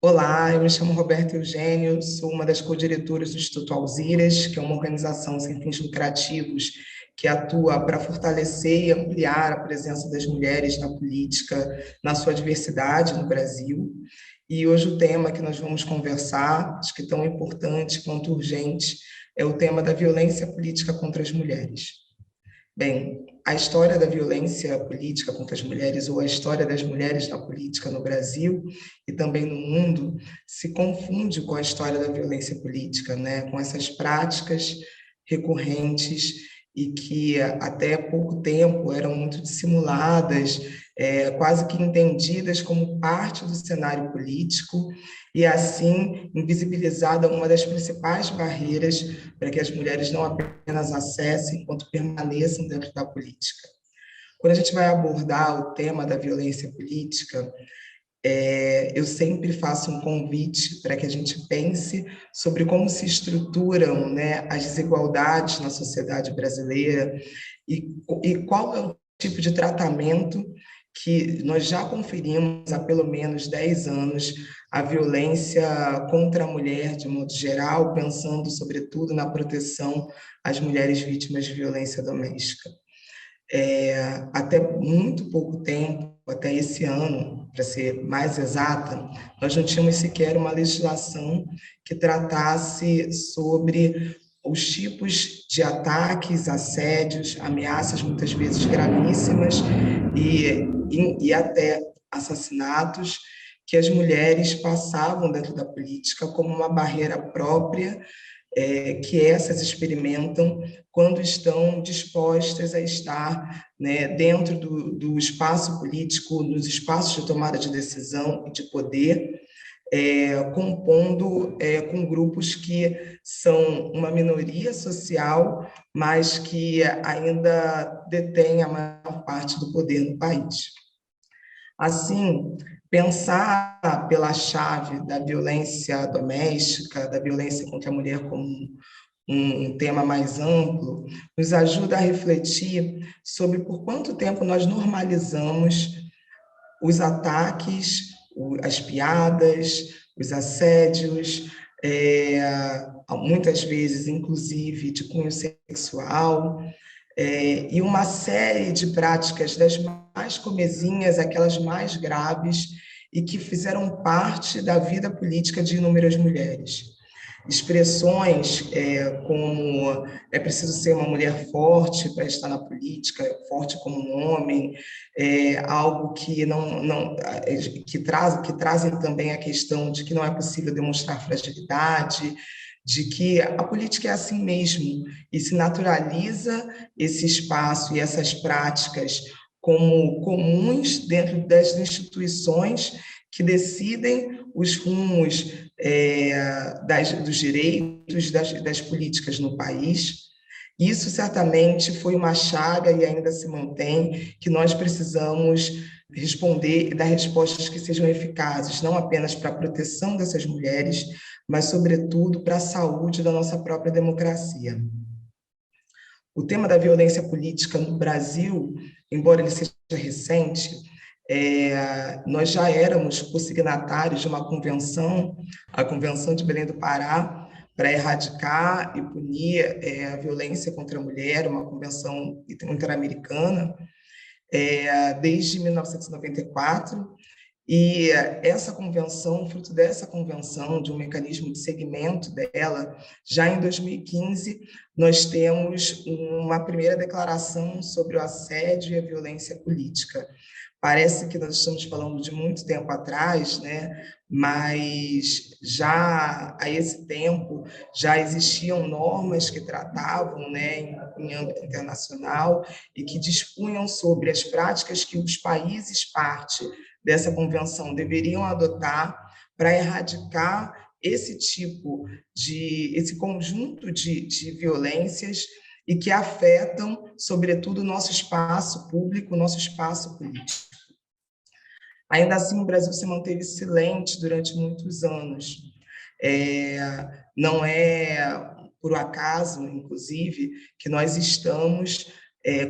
Olá, eu me chamo Roberto Eugênio, sou uma das co-diretoras do Instituto Alziras, que é uma organização sem fins lucrativos que atua para fortalecer e ampliar a presença das mulheres na política, na sua diversidade no Brasil. E hoje o tema que nós vamos conversar, acho que tão importante quanto urgente, é o tema da violência política contra as mulheres. Bem, a história da violência política contra as mulheres, ou a história das mulheres na política no Brasil e também no mundo, se confunde com a história da violência política, né? Com essas práticas recorrentes e que até pouco tempo eram muito dissimuladas, quase que entendidas como parte do cenário político, e assim invisibilizada uma das principais barreiras para que as mulheres não apenas acessem, quanto permaneçam dentro da política. Quando a gente vai abordar o tema da violência política, eu sempre faço um convite para que a gente pense sobre como se estruturam, né, as desigualdades na sociedade brasileira e qual é o tipo de tratamento que nós já conferimos há pelo menos 10 anos a violência contra a mulher, de modo geral, pensando, sobretudo, na proteção às mulheres vítimas de violência doméstica. Até muito pouco tempo, até esse ano, para ser mais exata, nós não tínhamos sequer uma legislação que tratasse sobre os tipos de ataques, assédios, ameaças muitas vezes gravíssimas e até assassinatos que as mulheres passavam dentro da política como uma barreira própria que essas experimentam quando estão dispostas a estar, né, dentro do espaço político, nos espaços de tomada de decisão e de poder, compondo com grupos que são uma minoria social, mas que ainda detêm a maior parte do poder no país. Assim, pensar pela chave da violência doméstica, da violência contra a mulher como um tema mais amplo, nos ajuda a refletir sobre por quanto tempo nós normalizamos os ataques, as piadas, os assédios, muitas vezes, inclusive, de cunho sexual, e uma série de práticas, das mais comezinhas, aquelas mais graves, e que fizeram parte da vida política de inúmeras mulheres. Expressões como é preciso ser uma mulher forte para estar na política, forte como um homem, algo que que trazem também a questão de que não é possível demonstrar fragilidade, de que a política é assim mesmo, e se naturaliza esse espaço e essas práticas como comuns dentro das instituições que decidem os rumos dos direitos, das políticas no país. Isso certamente foi uma chaga e ainda se mantém, que nós precisamos responder e dar respostas que sejam eficazes, não apenas para a proteção dessas mulheres, mas, sobretudo, para a saúde da nossa própria democracia. O tema da violência política no Brasil, embora ele seja recente, nós já éramos co-signatários de uma convenção, a Convenção de Belém do Pará, para erradicar e punir a violência contra a mulher, uma convenção interamericana, desde 1994, e essa convenção, fruto dessa convenção, de um mecanismo de segmento dela, já em 2015, nós temos uma primeira declaração sobre o assédio e a violência política. Parece que nós estamos falando de muito tempo atrás, né? Mas já a esse tempo já existiam normas que tratavam, né, em âmbito internacional e que dispunham sobre as práticas que os países parte dessa convenção deveriam adotar para erradicar esse conjunto de violências e que afetam, sobretudo, o nosso espaço público, o nosso espaço político. Ainda assim, o Brasil se manteve silente durante muitos anos. Não é por acaso, inclusive, que nós estamos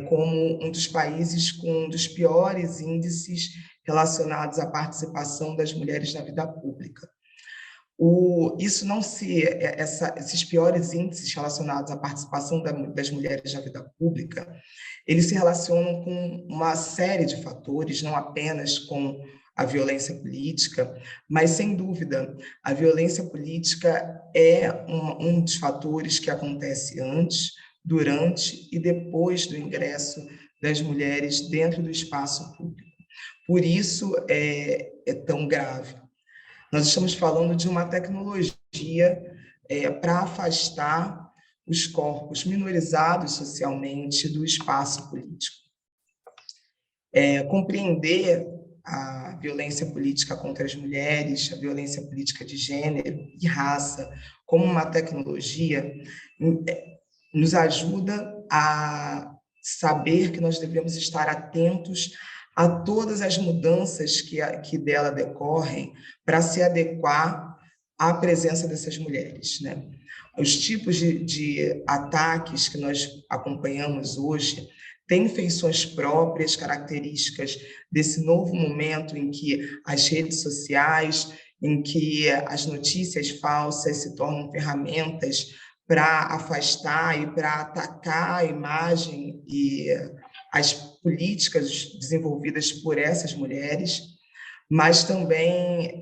como um dos países com um dos piores índices relacionados à participação das mulheres na vida pública. Isso não se, esses piores índices relacionados à participação das mulheres na vida pública, eles se relacionam com uma série de fatores, não apenas com a violência política, mas, sem dúvida, a violência política é um dos fatores que acontece antes, durante e depois do ingresso das mulheres dentro do espaço público. Por isso é tão grave. Nós estamos falando de uma tecnologia para afastar os corpos minorizados socialmente do espaço político. Compreender a violência política contra as mulheres, a violência política de gênero e raça como uma tecnologia nos ajuda a saber que nós devemos estar atentos a todas as mudanças que dela decorrem para se adequar à presença dessas mulheres, né? Os tipos de ataques que nós acompanhamos hoje têm feições próprias, características desse novo momento em que as redes sociais, em que as notícias falsas se tornam ferramentas para afastar e para atacar a imagem e as políticas desenvolvidas por essas mulheres, mas também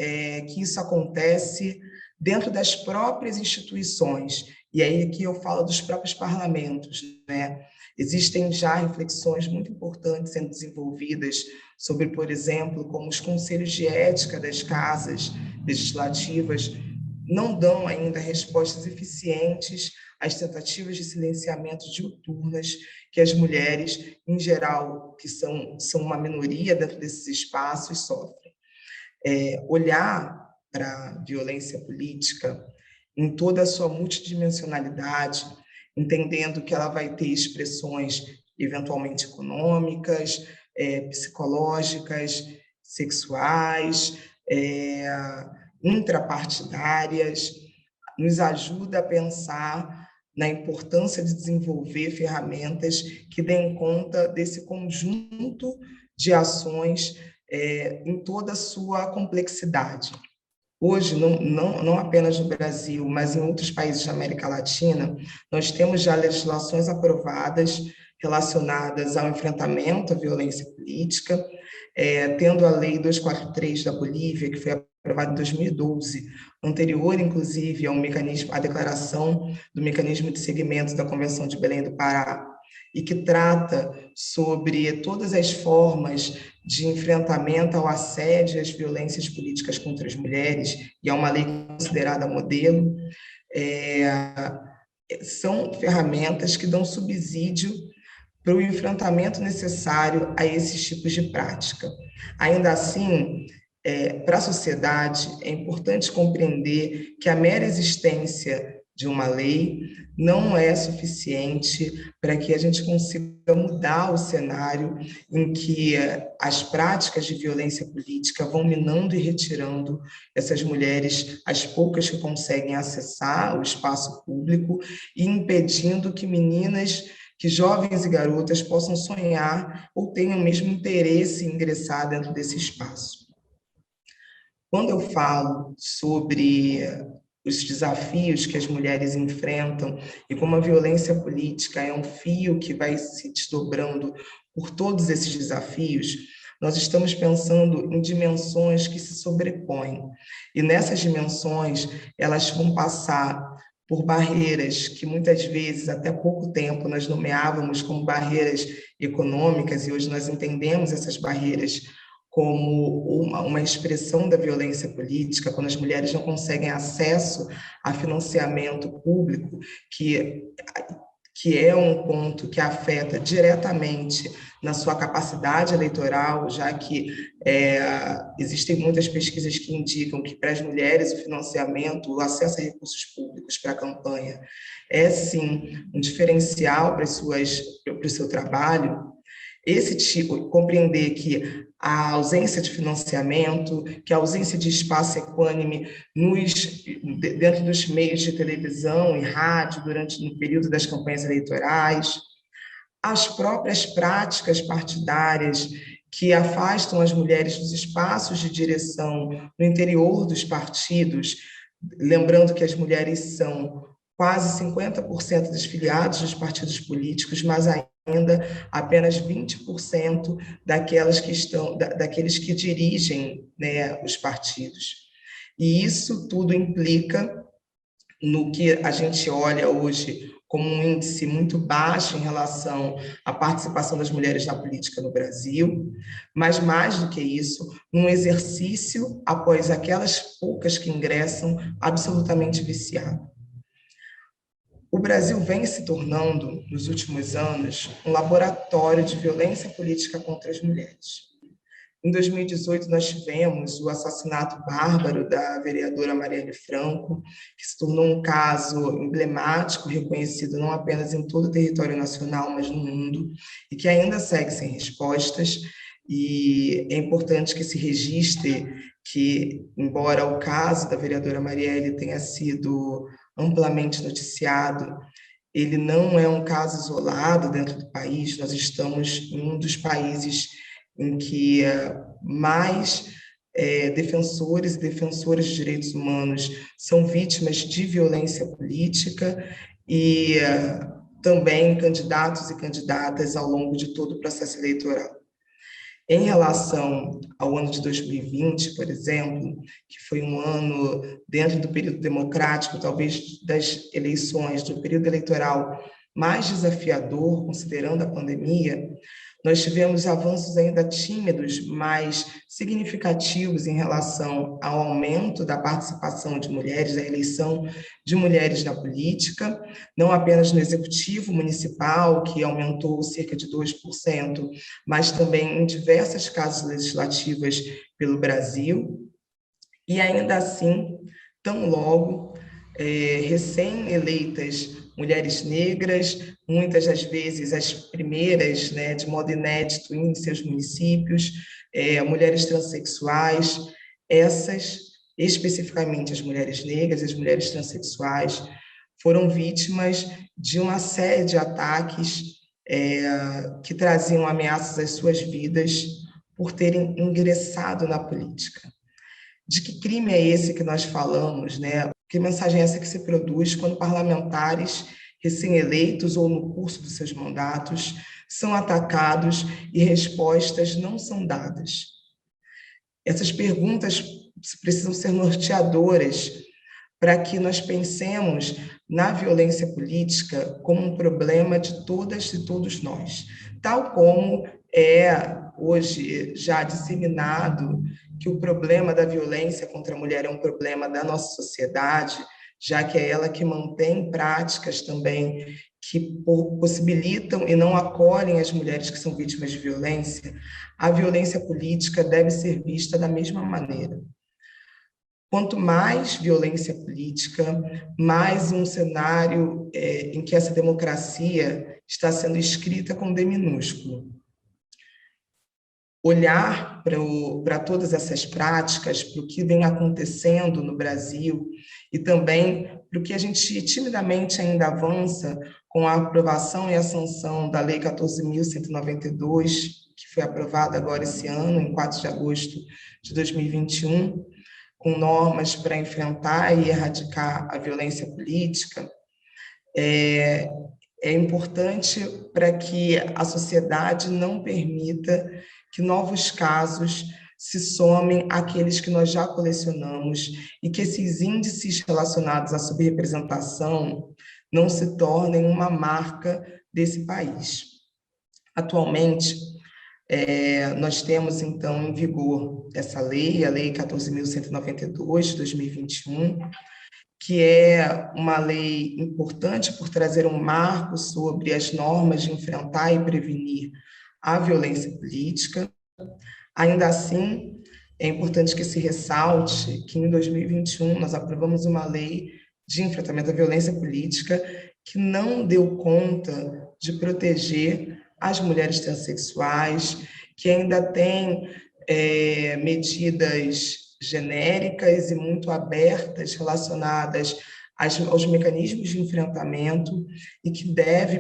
que isso acontece dentro das próprias instituições. E aí aqui eu falo dos próprios parlamentos, né? Existem já reflexões muito importantes sendo desenvolvidas sobre, por exemplo, como os conselhos de ética das casas legislativas não dão ainda respostas eficientes às tentativas de silenciamento diuturnas que as mulheres, em geral, que são uma minoria dentro desses espaços, sofrem. Olhar para a violência política em toda a sua multidimensionalidade, entendendo que ela vai ter expressões eventualmente econômicas, psicológicas, sexuais, intrapartidárias, nos ajuda a pensar na importância de desenvolver ferramentas que deem conta desse conjunto de ações em toda a sua complexidade. Hoje, não apenas no Brasil, mas em outros países da América Latina, nós temos já legislações aprovadas relacionadas ao enfrentamento à violência política, tendo a Lei 243 da Bolívia, que foi aprovada em 2012, anterior, inclusive, à declaração do mecanismo de segmento da Convenção de Belém do Pará, e que trata sobre todas as formas de enfrentamento ao assédio e às violências políticas contra as mulheres, e é uma lei considerada modelo, são ferramentas que dão subsídio para o enfrentamento necessário a esses tipos de prática. Ainda assim, para a sociedade, é importante compreender que a mera existência de uma lei não é suficiente para que a gente consiga mudar o cenário em que as práticas de violência política vão minando e retirando essas mulheres, as poucas que conseguem acessar o espaço público, e impedindo que meninas, que jovens e garotas possam sonhar ou tenham mesmo interesse em ingressar dentro desse espaço. Quando eu falo sobre os desafios que as mulheres enfrentam e como a violência política é um fio que vai se desdobrando por todos esses desafios, nós estamos pensando em dimensões que se sobrepõem. E nessas dimensões, elas vão passar por barreiras que muitas vezes, até pouco tempo, nós nomeávamos como barreiras econômicas, e hoje nós entendemos essas barreiras como uma expressão da violência política, quando as mulheres não conseguem acesso a financiamento público, que é um ponto que afeta diretamente na sua capacidade eleitoral, já que existem muitas pesquisas que indicam que para as mulheres o financiamento, o acesso a recursos públicos para a campanha é, sim, um diferencial para o seu trabalho. Esse tipo, compreender que a ausência de financiamento, que a ausência de espaço equânime dentro dos meios de televisão e rádio no período das campanhas eleitorais, as próprias práticas partidárias que afastam as mulheres dos espaços de direção no interior dos partidos, lembrando que as mulheres são quase 50% dos filiados dos partidos políticos, mas ainda apenas 20% daqueles que dirigem, né, os partidos. E isso tudo implica no que a gente olha hoje como um índice muito baixo em relação à participação das mulheres na política no Brasil, mas mais do que isso, num exercício após aquelas poucas que ingressam absolutamente viciado. O Brasil vem se tornando, nos últimos anos, um laboratório de violência política contra as mulheres. Em 2018, nós tivemos o assassinato bárbaro da vereadora Marielle Franco, que se tornou um caso emblemático, reconhecido não apenas em todo o território nacional, mas no mundo, e que ainda segue sem respostas. E é importante que se registre que, embora o caso da vereadora Marielle tenha sido amplamente noticiado, ele não é um caso isolado dentro do país. Nós estamos em um dos países em que mais defensores e defensoras de direitos humanos são vítimas de violência política e também candidatos e candidatas ao longo de todo o processo eleitoral. Em relação ao ano de 2020, por exemplo, que foi um ano dentro do período democrático, talvez das eleições, do período eleitoral mais desafiador, considerando a pandemia, nós tivemos avanços ainda tímidos, mas significativos em relação ao aumento da participação de mulheres, da eleição de mulheres na política, não apenas no executivo municipal, que aumentou cerca de 2%, mas também em diversas casas legislativas pelo Brasil. E ainda assim, tão logo recém-eleitas mulheres negras, muitas das vezes as primeiras, né, de modo inédito em seus municípios, mulheres transexuais, essas, especificamente as mulheres negras e as mulheres transexuais, foram vítimas de uma série de ataques que traziam ameaças às suas vidas por terem ingressado na política. De que crime é esse que nós falamos, né? Que mensagem é essa que se produz quando parlamentares recém-eleitos ou no curso dos seus mandatos são atacados e respostas não são dadas? Essas perguntas precisam ser norteadoras para que nós pensemos na violência política como um problema de todas e todos nós, tal como é hoje já disseminado que o problema da violência contra a mulher é um problema da nossa sociedade, já que é ela que mantém práticas também que possibilitam e não acolhem as mulheres que são vítimas de violência. A violência política deve ser vista da mesma maneira. Quanto mais violência política, mais um cenário em que essa democracia está sendo escrita com D minúsculo. Olhar para todas essas práticas, para o que vem acontecendo no Brasil e também para o que a gente timidamente ainda avança com a aprovação e a sanção da Lei 14.192, que foi aprovada agora esse ano, em 4 de agosto de 2021, com normas para enfrentar e erradicar a violência política, é importante para que a sociedade não permita que novos casos se somem àqueles que nós já colecionamos e que esses índices relacionados à subrepresentação não se tornem uma marca desse país. Atualmente, nós temos, então, em vigor essa lei, a Lei 14.192, de 2021, que é uma lei importante por trazer um marco sobre as normas de enfrentar e prevenir a violência política. Ainda assim, é importante que se ressalte que em 2021 nós aprovamos uma lei de enfrentamento à violência política que não deu conta de proteger as mulheres transexuais, que ainda tem medidas genéricas e muito abertas relacionadas aos mecanismos de enfrentamento e que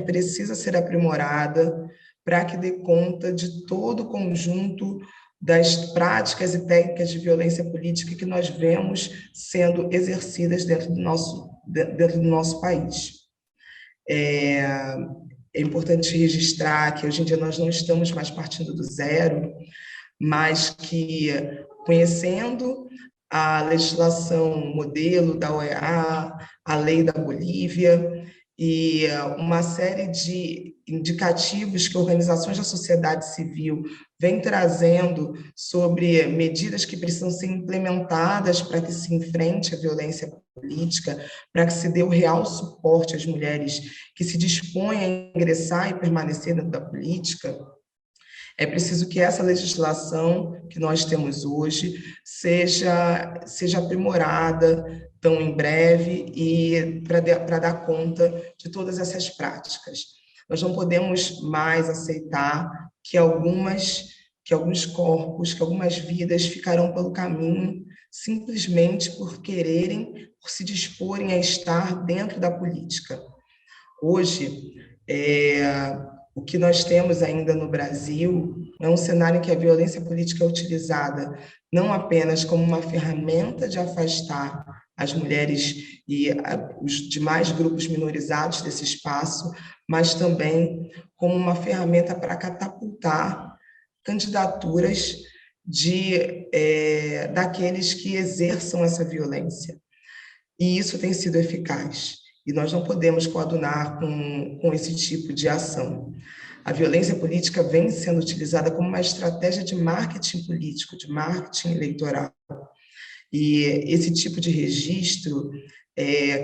precisa ser aprimorada para que dê conta de todo o conjunto das práticas e técnicas de violência política que nós vemos sendo exercidas dentro do nosso país. É importante registrar que hoje em dia nós não estamos mais partindo do zero, mas que, conhecendo a legislação modelo da OEA, a lei da Bolívia e uma série de indicativos que organizações da sociedade civil vêm trazendo sobre medidas que precisam ser implementadas para que se enfrente a violência política, para que se dê o real suporte às mulheres que se dispõem a ingressar e permanecer dentro da política, é preciso que essa legislação que nós temos hoje seja aprimorada tão em breve e para dar conta de todas essas práticas. Nós não podemos mais aceitar que alguns corpos, que algumas vidas ficarão pelo caminho simplesmente por quererem, por se disporem a estar dentro da política. Hoje, o que nós temos ainda no Brasil é um cenário em que a violência política é utilizada não apenas como uma ferramenta de afastar as mulheres e os demais grupos minorizados desse espaço, mas também como uma ferramenta para catapultar candidaturas daqueles que exerçam essa violência. E isso tem sido eficaz. E nós não podemos coadunar com esse tipo de ação. A violência política vem sendo utilizada como uma estratégia de marketing político, de marketing eleitoral. E esse tipo de registro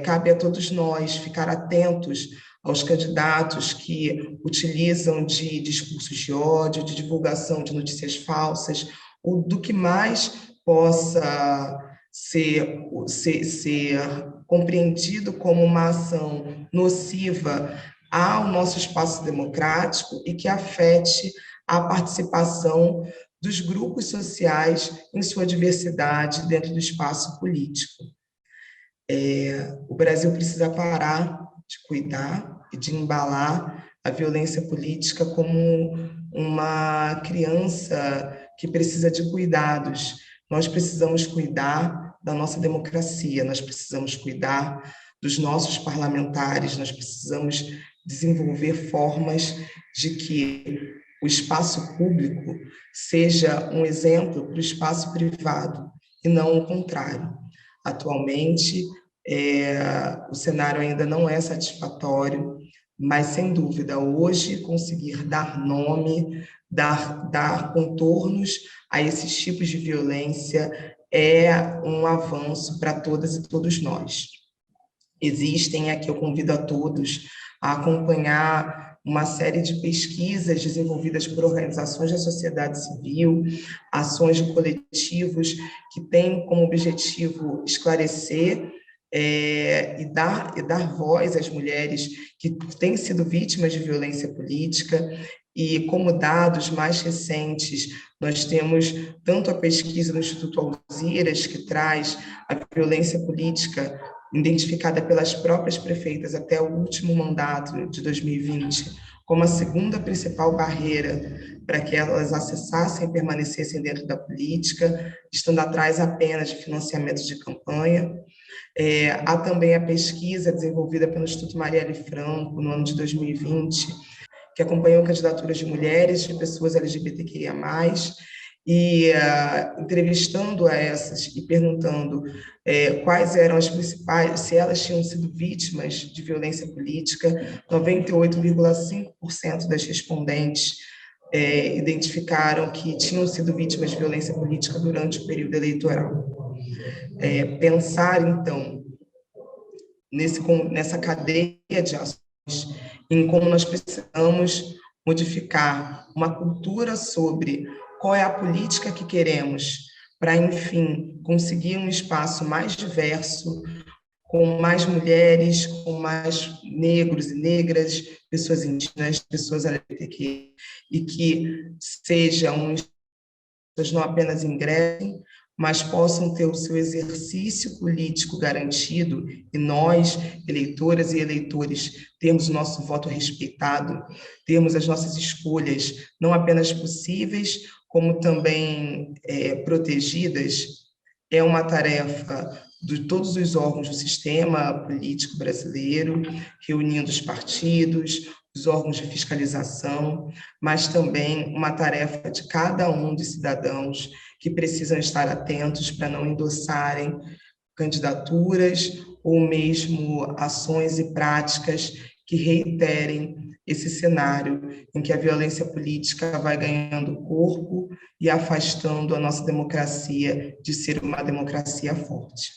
cabe a todos nós ficar atentos aos candidatos que utilizam de discursos de ódio, de divulgação de notícias falsas, ou do que mais possa ser compreendido como uma ação nociva ao nosso espaço democrático e que afete a participação dos grupos sociais em sua diversidade dentro do espaço político. O Brasil precisa parar de cuidar e de embalar a violência política como uma criança que precisa de cuidados. Nós precisamos cuidar da nossa democracia, nós precisamos cuidar dos nossos parlamentares, nós precisamos desenvolver formas de que o espaço público seja um exemplo para o espaço privado, e não o contrário. Atualmente, o cenário ainda não é satisfatório, mas, sem dúvida, hoje conseguir dar nome, dar contornos a esses tipos de violência é um avanço para todas e todos nós. Existem, aqui eu convido a todos a acompanhar uma série de pesquisas desenvolvidas por organizações da sociedade civil, ações de coletivos que têm como objetivo esclarecer e dar voz às mulheres que têm sido vítimas de violência política. E como dados mais recentes, nós temos tanto a pesquisa do Instituto Alziras, que traz a violência política identificada pelas próprias prefeitas até o último mandato de 2020, como a segunda principal barreira para que elas acessassem e permanecessem dentro da política, estando atrás apenas de financiamento de campanha. Há também a pesquisa desenvolvida pelo Instituto Marielle Franco, no ano de 2020, que acompanhou candidaturas de mulheres, de pessoas LGBTQIA+, e entrevistando a essas e perguntando quais eram as principais, se elas tinham sido vítimas de violência política. 98,5% das respondentes identificaram que tinham sido vítimas de violência política durante o período eleitoral. Pensar, então, nessa cadeia de ações, em como nós precisamos modificar uma cultura sobre qual é a política que queremos para, enfim, conseguir um espaço mais diverso, com mais mulheres, com mais negros e negras, pessoas indígenas, pessoas LGBTQ, e que sejam pessoas não apenas ingressem, mas possam ter o seu exercício político garantido, e nós, eleitoras e eleitores, termos o nosso voto respeitado, termos as nossas escolhas não apenas possíveis, como também protegidas, é uma tarefa de todos os órgãos do sistema político brasileiro, reunindo os partidos, os órgãos de fiscalização, mas também uma tarefa de cada um dos cidadãos que precisam estar atentos para não endossarem candidaturas ou mesmo ações e práticas que reiterem esse cenário em que a violência política vai ganhando corpo e afastando a nossa democracia de ser uma democracia forte.